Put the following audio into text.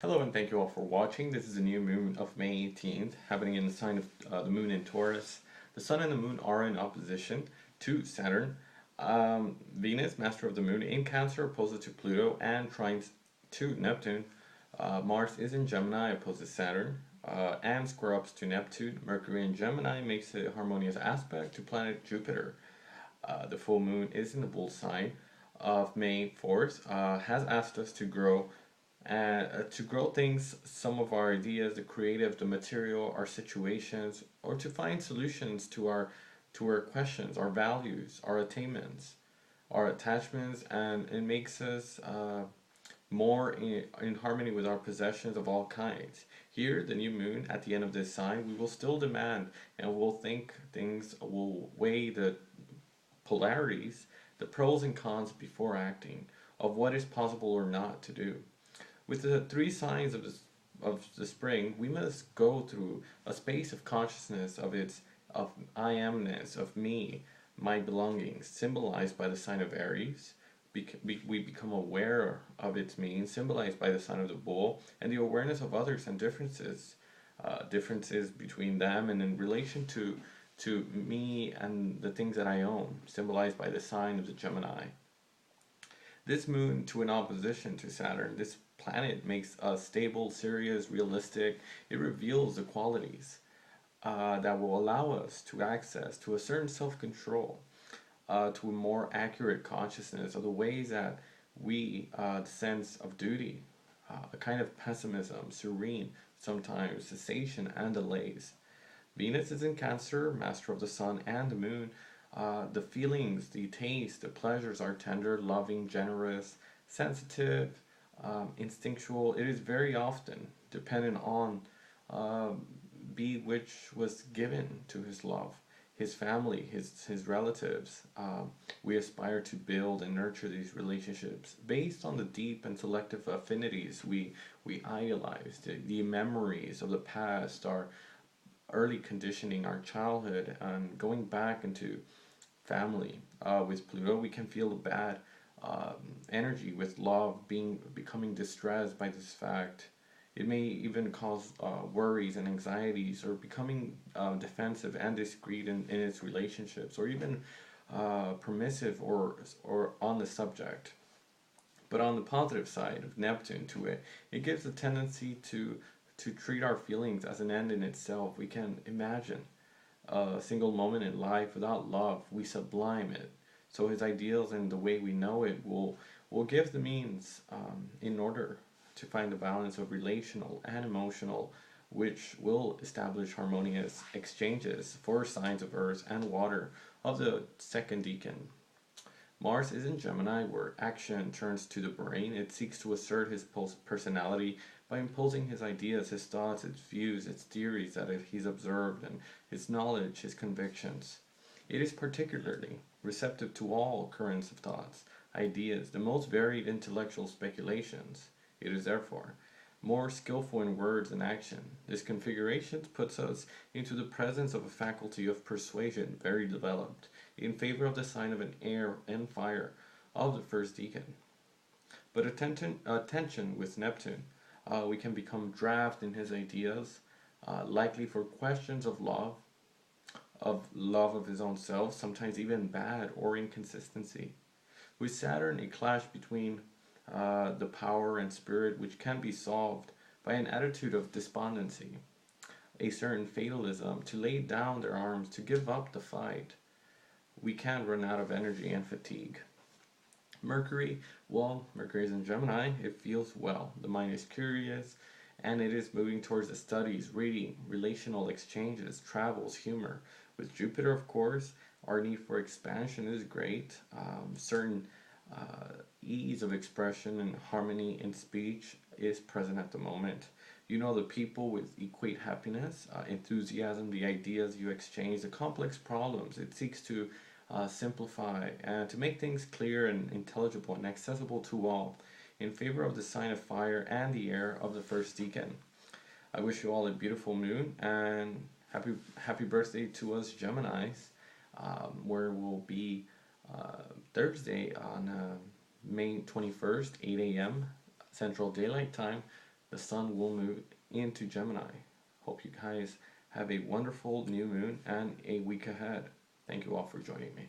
Hello and thank you all for watching. This is a new moon of May 18th, happening in the sign of the moon in Taurus. The sun and the moon are in opposition to Saturn. Venus, master of the moon, in Cancer, opposes to Pluto and trines to Neptune. Mars is in Gemini, opposes Saturn, and square ups to Neptune. Mercury in Gemini makes a harmonious aspect to planet Jupiter. The full moon is in the bull sign of May 4th, has asked us to grow things, some of our ideas, the creative, the material, our situations, or to find solutions to our questions, our values, our attainments, our attachments, and it makes us more in harmony with our possessions of all kinds. Here, the new moon at the end of this sign, we will still demand and will think things, will weigh the polarities, the pros and cons before acting, of what is possible or not to do. With the three signs of the spring, we must go through a space of consciousness of I amness, of me, my belongings, symbolized by the sign of Aries. We become aware of its meaning, symbolized by the sign of the bull, and the awareness of others and differences between them and in relation to me and the things that I own, symbolized by the sign of the Gemini. This moon to an opposition to Saturn, this planet makes us stable, serious, realistic. It reveals the qualities that will allow us to access to a certain self-control, to a more accurate consciousness of the ways that the sense of duty, a kind of pessimism, serene, sometimes cessation and delays. Venus is in Cancer, master of the sun and the moon. The feelings, the taste, the pleasures are tender, loving, generous, sensitive, instinctual. It is very often dependent on uh, which was given to his love, his family, his relatives. We aspire to build and nurture these relationships based on the deep and selective affinities we idealize, the memories of the past, our early conditioning, our childhood, and going back into family. With Pluto, we can feel the bad um, energy with love becoming distressed by this fact. It may even cause worries and anxieties, or becoming defensive and discreet in its relationships, or even permissive or on the subject. But on the positive side of Neptune to it, it gives a tendency to treat our feelings as an end in itself. We can imagine a single moment in life without love, we sublime it. So his ideals and the way we know it will give the means in order to find the balance of relational and emotional, which will establish harmonious exchanges for signs of earth and water of the second decan. Mars is in Gemini, where action turns to the brain. It seeks to assert his personality by imposing his ideas, his thoughts, its views, its theories that he's observed, and his knowledge, his convictions. It is particularly receptive to all currents of thoughts, ideas, the most varied intellectual speculations. It is therefore more skillful in words and action. This configuration puts us into the presence of a faculty of persuasion very developed, in favor of the sign of an air and fire of the first decan. But attention with Neptune, we can become draft in his ideas, likely for questions of love of his own self, sometimes even bad or inconsistency. With Saturn, a clash between the power and spirit, which can be solved by an attitude of despondency, a certain fatalism, to lay down their arms, to give up the fight. We can run out of energy and fatigue. Mercury, well, Mercury is in Gemini, it feels well. The mind is curious and it is moving towards the studies, reading, relational exchanges, travels, humor. With Jupiter, of course, our need for expansion is great. Certain ease of expression and harmony in speech is present at the moment. You know, the people with equate happiness, enthusiasm, the ideas you exchange, the complex problems. It seeks to simplify and to make things clear and intelligible and accessible to all, in favor of the sign of fire and the air of the first decan. I wish you all a beautiful moon and happy birthday to us Geminis, where we'll be Thursday on May 21st, 8 a.m. Central Daylight Time, the sun will move into Gemini. Hope you guys have a wonderful new moon and a week ahead. Thank you all for joining me.